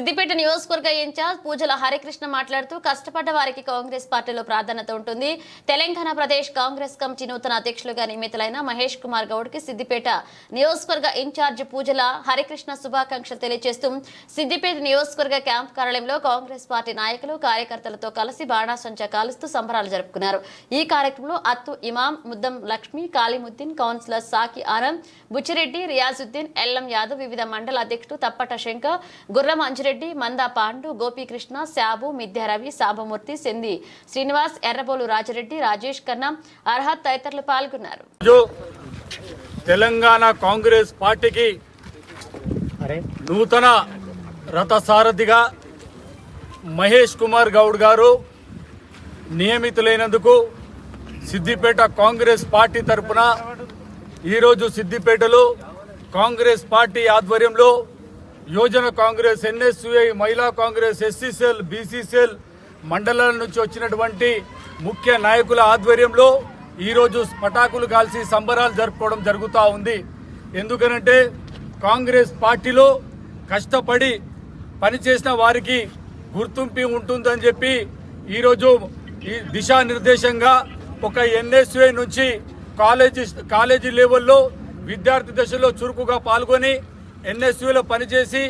సిద్దిపేట నియోజకవర్గ ఇన్ఛార్జ్ పూజల హరికృష్ణ మాట్లాడుతూ కష్టపడ్డ వారికి కాంగ్రెస్ పార్టీలో ప్రాధాన్యత ఉంటుంది. తెలంగాణ ప్రదేశ్ కాంగ్రెస్ కమిటీ నూతన అధ్యక్షులుగా నియమితులైన మహేష్ కుమార్ గౌడ్ కి సిద్దిపేట నియోజకవర్గ ఇన్ఛార్జ్ పూజల హరికృష్ణ శుభాకాంక్షలు తెలియజేస్తూ సిద్దిపేట నియోజకవర్గ క్యాంప్ కార్యాలయంలో కాంగ్రెస్ పార్టీ నాయకులు కార్యకర్తలతో కలిసి బాణాసంచా కాలుస్తూ సంబరాలు జరుపుకున్నారు. ఈ కార్యక్రమంలో అత్తు ఇమాం, ముద్దం లక్ష్మి, కాళీముద్దీన్, కౌన్సిలర్ సాకి ఆనంద్, బుచ్చిరెడ్డి, రియాజుద్దీన్, ఎల్లం యాదవ్, వివిధ మండల అధ్యక్షుడు తప్పట శంకర్, గుర్రం అంజిరెడ్డి, మందా పాండు, గోపీకృష్ణ, శాబు, మిథ్యారవి, సాబమూర్తి, సెంది శ్రీనివాస్, ఎర్రబోలు రాజరెడ్డి, రాజేష్ కన్నా, అర్హత్ తదితరులు పాల్గొన్నారు. తెలంగాణ కాంగ్రెస్ పార్టీకి నూతన రథసారథిగా మహేష్ కుమార్ గౌడ్ గారు నియమితులైనందుకు సిద్దిపేట కాంగ్రెస్ పార్టీ తరఫున ఈరోజు సిద్దిపేటలో కాంగ్రెస్ పార్టీ ఆధ్వర్యంలో యోజన కాంగ్రెస్, ఎన్ఎస్యుఐ, మహిళా కాంగ్రెస్, ఎస్సీసీఎల్, బీసీసీఎల్ మండలాల నుంచి వచ్చినటువంటి ముఖ్య నాయకుల ఆధ్వర్యంలో ఈరోజు పటాకులు కాల్చి సంబరాలు జరుపుకోవడం జరుగుతూ ఉంది. ఎందుకనంటే కాంగ్రెస్ పార్టీలో కష్టపడి పనిచేసిన వారికి గుర్తింపు ఉంటుందని చెప్పి ఈరోజు ఈ దిశానిర్దేశంగా ఒక ఎన్ఎస్యుఐ నుంచి కాలేజీ లెవెల్లో విద్యార్థి దశలో చురుకుగా పాల్గొని ఎన్ఎస్యులో పనిచేసి,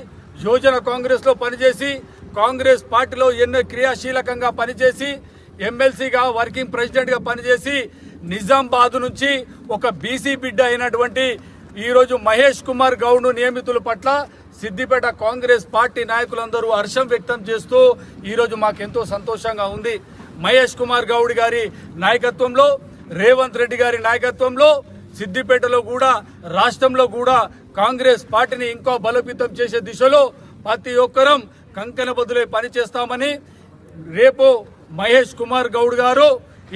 యోజన కాంగ్రెస్లో పనిచేసి, కాంగ్రెస్ పార్టీలో ఎన్నో క్రియాశీలకంగా పనిచేసి, ఎమ్మెల్సీగా వర్కింగ్ ప్రెసిడెంట్గా పనిచేసి, నిజామాబాద్ నుంచి ఒక బీసీ బిడ్డ అయినటువంటి ఈరోజు మహేష్ కుమార్ గౌడ్ను నియమితుల పట్ల సిద్దిపేట కాంగ్రెస్ పార్టీ నాయకులందరూ హర్షం వ్యక్తం చేస్తూ ఈరోజు మాకెంతో సంతోషంగా ఉంది. మహేష్ కుమార్ గౌడ్ గారి నాయకత్వంలో, రేవంత్ రెడ్డి గారి నాయకత్వంలో సిద్దిపేటలో కూడా, రాష్ట్రంలో కూడా కాంగ్రెస్ పార్టీని ఇంకా బలోపేతం చేసే దిశలో ప్రతి ఒక్కరం కంకణబద్దులై పనిచేస్తామని, రేపు మహేష్ కుమార్ గౌడ్ గారు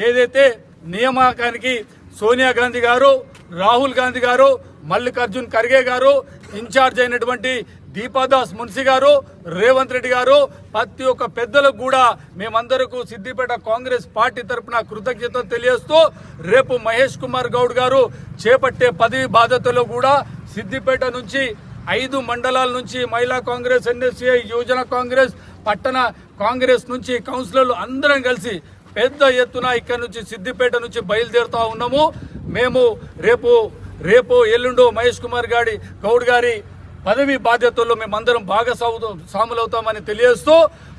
ఏదైతే నియామకానికి సోనియా గాంధీ గారు, రాహుల్ గాంధీ గారు, మల్లికార్జున్ ఖర్గే గారు, ఇన్ఛార్జ్ అయినటువంటి దీపాదాస్ మున్సి గారు, రేవంత్ రెడ్డి గారు, ప్రతి ఒక్క పెద్దలకు కూడా మేమందరకు సిద్దిపేట కాంగ్రెస్ పార్టీ తరఫున కృతజ్ఞతలు తెలియజేస్తూ రేపు మహేష్ కుమార్ గౌడ్ గారు చేపట్టే పదవి బాధ్యతలో కూడా సిద్దిపేట నుంచి 5 మండలాల నుంచి మహిళా కాంగ్రెస్, ఎన్ఎస్యుఐ, యోజన కాంగ్రెస్, పట్టణ కాంగ్రెస్ నుంచి కౌన్సిలర్లు అందరం కలిసి పెద్ద ఎత్తున ఇక్కడ నుంచి సిద్దిపేట నుంచి బయలుదేరుతా ఉన్నాము. మేము రేపు ఎల్లుండో మహేష్ కుమార్ గౌడ్ గారి పదవి బాధ్యతల్లో మేమందరం భాగస్వాములవుతామని తెలియజేస్తూ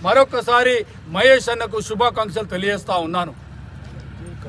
మరొకసారి మహేష్ అన్నకు శుభాకాంక్షలు తెలియజేస్తా ఉన్నాను.